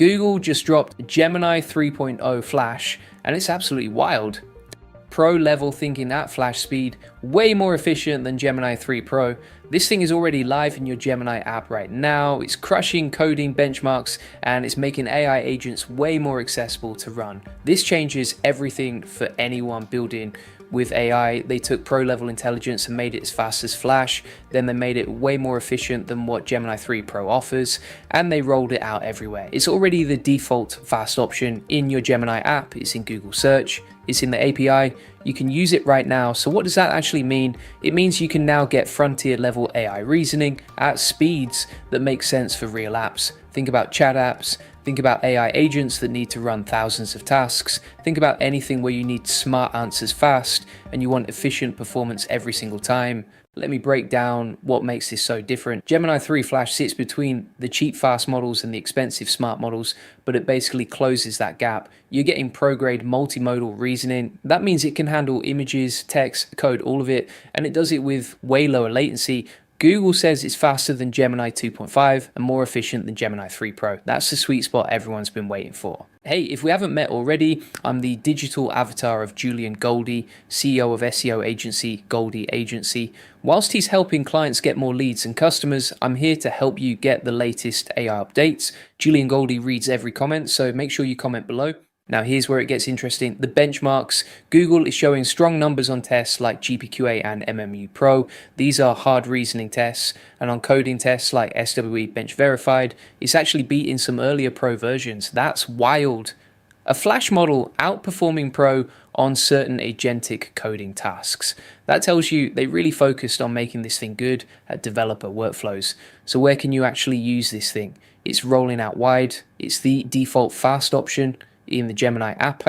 Google just dropped Gemini 3.0 Flash, and it's absolutely wild. Pro level thinking at flash speed, way more efficient than Gemini 3 Pro. This thing is already live in your Gemini app right now. It's crushing coding benchmarks and it's making AI agents way more accessible to run. This changes everything for anyone building with AI. They took pro level intelligence and made it as fast as Flash, then they made it way more efficient than what Gemini 3 Pro offers, and they rolled it out everywhere. It's already the default fast option in your Gemini app. It's in Google search, it's in the API, you can use it right now. So what does that actually mean? It means you can now get frontier level AI reasoning at speeds that make sense for real apps. Think about chat apps, think about AI agents that need to run thousands of tasks, think about anything where you need smart answers fast and you want efficient performance every single time. Let me break down what makes this so different. Gemini 3 Flash sits between the cheap fast models and the expensive smart models, but it basically closes that gap. You're getting pro-grade multimodal reasoning. That means it can handle images, text, code, all of it, and it does it with way lower latency. Google says it's faster than Gemini 2.5 and more efficient than Gemini 3 Pro. That's the sweet spot everyone's been waiting for. Hey, if we haven't met already, I'm the digital avatar of Julian Goldie, CEO of SEO agency Goldie Agency. Whilst he's helping clients get more leads and customers, I'm here to help you get the latest AI updates. Julian Goldie reads every comment, so make sure you comment below. Now here's where it gets interesting. The benchmarks. Google is showing strong numbers on tests like GPQA and MMU Pro. These are hard reasoning tests, and on coding tests like SWE Bench Verified, it's actually beating some earlier Pro versions. That's wild. A Flash model outperforming Pro on certain agentic coding tasks. That tells you they really focused on making this thing good at developer workflows. So where can you actually use this thing? It's rolling out wide. It's the default fast option in the Gemini app.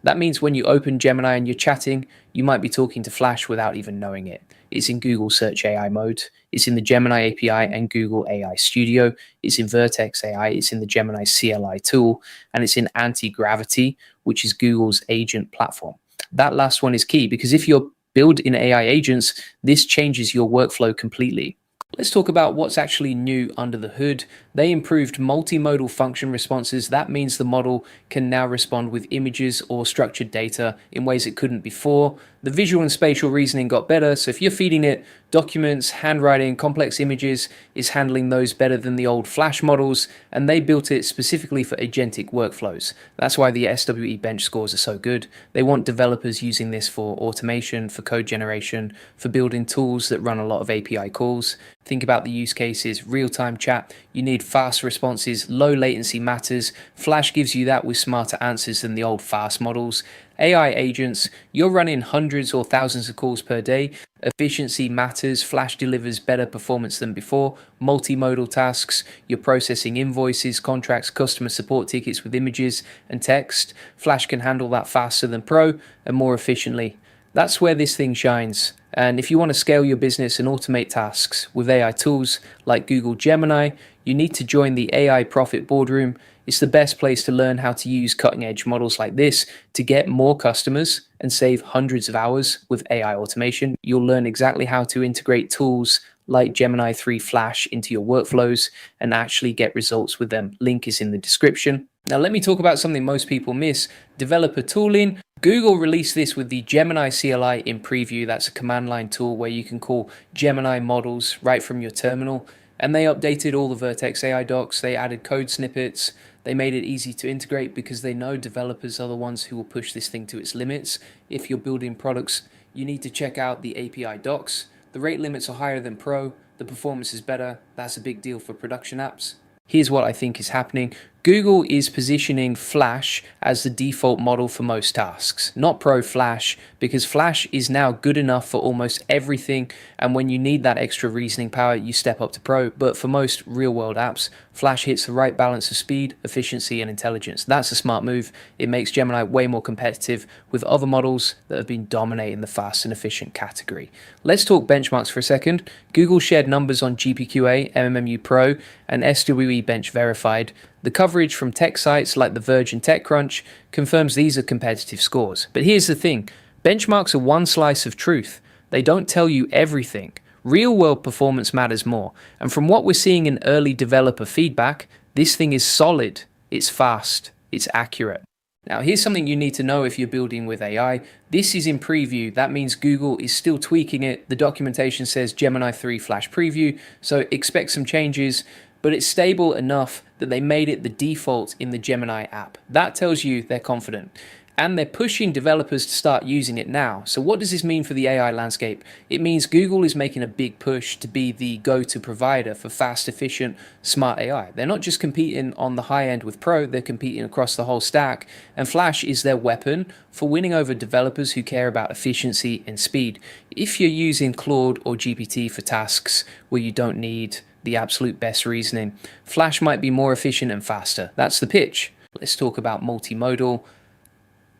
That means when you open Gemini and you're chatting, you might be talking to Flash without even knowing it. It's in Google Search AI mode. It's in the Gemini API and Google AI Studio. It's in Vertex AI. It's in the Gemini CLI tool, and it's in Anti-Gravity, which is Google's agent platform. That last one is key because if you're building AI agents, this changes your workflow completely. Let's talk about what's actually new under the hood. They improved multimodal function responses. That means the model can now respond with images or structured data in ways it couldn't before. The visual and spatial reasoning got better. So if you're feeding it documents, handwriting, complex images, it's handling those better than the old Flash models. And they built it specifically for agentic workflows. That's why the SWE bench scores are so good. They want developers using this for automation, for code generation, for building tools that run a lot of API calls. Think about the use cases, real-time chat. You need fast responses, low latency matters. Flash gives you that with smarter answers than the old fast models. AI agents, you're running hundreds or thousands of calls per day. Efficiency matters. Flash delivers better performance than before. Multimodal tasks, you're processing invoices, contracts, customer support tickets with images and text. Flash can handle that faster than Pro and more efficiently. That's where this thing shines. And if you want to scale your business and automate tasks with AI tools like Google Gemini, you need to join the AI Profit Boardroom. It's the best place to learn how to use cutting-edge models like this to get more customers and save hundreds of hours with AI automation. You'll learn exactly how to integrate tools like Gemini 3 Flash into your workflows and actually get results with them. Link is in the description. Now let me talk about something most people miss, developer tooling. Google released this with the Gemini CLI in preview. That's a command line tool where you can call Gemini models right from your terminal. And they updated all the Vertex AI docs. They added code snippets. They made it easy to integrate because they know developers are the ones who will push this thing to its limits. If you're building products, you need to check out the API docs. The rate limits are higher than Pro. The performance is better. That's a big deal for production apps. Here's what I think is happening. Google is positioning Flash as the default model for most tasks, not Pro Flash, because Flash is now good enough for almost everything, and when you need that extra reasoning power, you step up to Pro. But for most real-world apps, Flash hits the right balance of speed, efficiency, and intelligence. That's a smart move. It makes Gemini way more competitive with other models that have been dominating the fast and efficient category. Let's talk benchmarks for a second. Google shared numbers on GPQA, MMU Pro, and SWE Bench Verified. The coverage from tech sites like The Verge and TechCrunch confirms these are competitive scores. But here's the thing, benchmarks are one slice of truth. They don't tell you everything. Real-world performance matters more. And from what we're seeing in early developer feedback, this thing is solid. it's fast, it's accurate. Now, here's something you need to know if you're building with AI. This is in preview. That means Google is still tweaking it. The documentation says Gemini 3 Flash preview, so expect some changes, but it's stable enough that they made it the default in the Gemini app. That tells you they're confident. And they're pushing developers to start using it now. So what does this mean for the AI landscape? It means Google is making a big push to be the go-to provider for fast, efficient, smart AI. They're not just competing on the high end with Pro, they're competing across the whole stack. And Flash is their weapon for winning over developers who care about efficiency and speed. If you're using Claude or GPT for tasks where you don't need the absolute best reasoning, Flash might be more efficient and faster. That's the pitch. Let's talk about multimodal.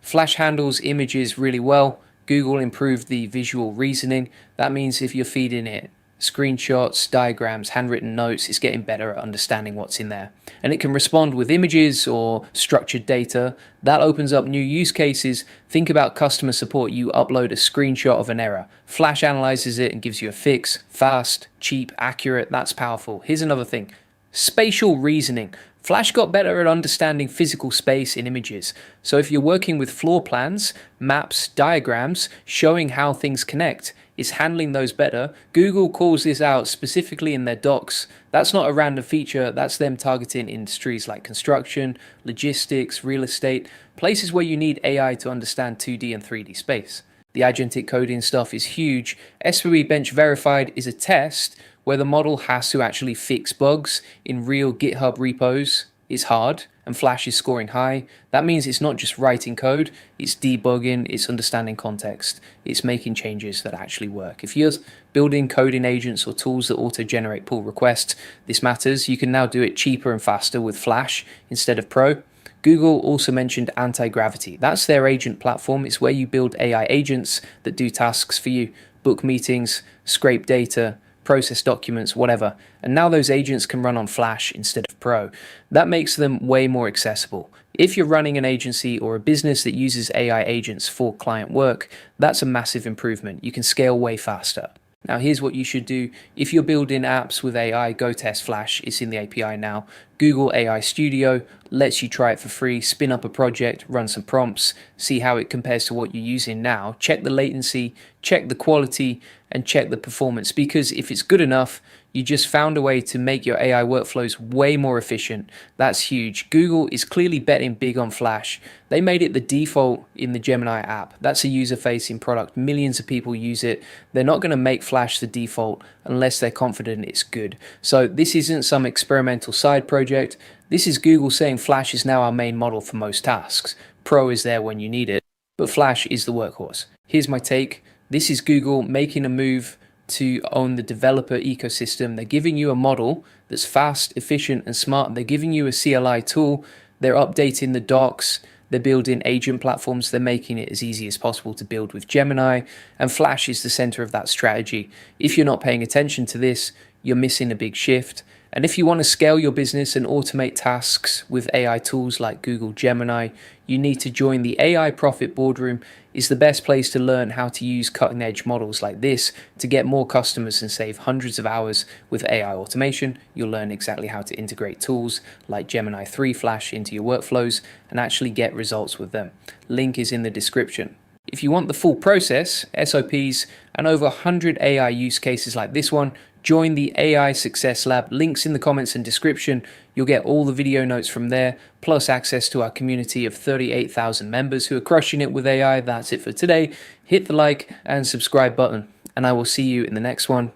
Flash handles images really well. Google improved the visual reasoning. That means if you're feeding it screenshots, diagrams, handwritten notes, it's getting better at understanding what's in there. And it can respond with images or structured data. That opens up new use cases. Think about customer support. You upload a screenshot of an error. Flash analyzes it and gives you a fix. Fast, cheap, accurate. That's powerful. Here's another thing. Spatial reasoning. Flash got better at understanding physical space in images. So if you're working with floor plans, maps, diagrams, showing how things connect, it's handling those better. Google calls this out specifically in their docs. That's not a random feature, that's them targeting industries like construction, logistics, real estate, places where you need AI to understand 2D and 3D space. The agentic coding stuff is huge. SVB Bench Verified is a test where the model has to actually fix bugs in real GitHub repos. It's hard, and Flash is scoring high. That means it's not just writing code, it's debugging, it's understanding context, it's making changes that actually work. If you're building coding agents or tools that auto-generate pull requests, this matters. You can now do it cheaper and faster with Flash instead of Pro. Google also mentioned anti-gravity. That's their agent platform. It's where you build AI agents that do tasks for you, book meetings, scrape data, process documents, whatever. And now those agents can run on Flash instead of Pro. That makes them way more accessible. If you're running an agency or a business that uses AI agents for client work, that's a massive improvement. You can scale way faster. Now here's what you should do. If you're building apps with AI, go test Flash. It's in the API now. Google AI Studio lets you try it for free, spin up a project, run some prompts, see how it compares to what you're using now. Check the latency, check the quality, and check the performance. Because if it's good enough, you just found a way to make your AI workflows way more efficient. That's huge. Google is clearly betting big on Flash. They made it the default in the Gemini app. That's a user-facing product. Millions of people use it. They're not going to make Flash the default unless they're confident it's good. So this isn't some experimental side project. This is Google saying Flash is now our main model for most tasks. Pro is there when you need it, but Flash is the workhorse. Here's my take. This is Google making a move to own the developer ecosystem. They're giving you a model that's fast, efficient, and smart. They're giving you a CLI tool. They're updating the docs. They're building agent platforms. They're making it as easy as possible to build with Gemini. And Flash is the center of that strategy. If you're not paying attention to this, you're missing a big shift. And if you want to scale your business and automate tasks with AI tools like Google Gemini, you need to join the AI Profit Boardroom. It's the best place to learn how to use cutting-edge models like this to get more customers and save hundreds of hours with AI automation. You'll learn exactly how to integrate tools like Gemini 3 Flash into your workflows and actually get results with them. Link is in the description. If you want the full process, SOPs, and over 100 AI use cases like this one, join the AI Success Lab. Links in the comments and description. You'll get all the video notes from there, plus access to our community of 38,000 members who are crushing it with AI. That's it for today. Hit the like and subscribe button, and I will see you in the next one.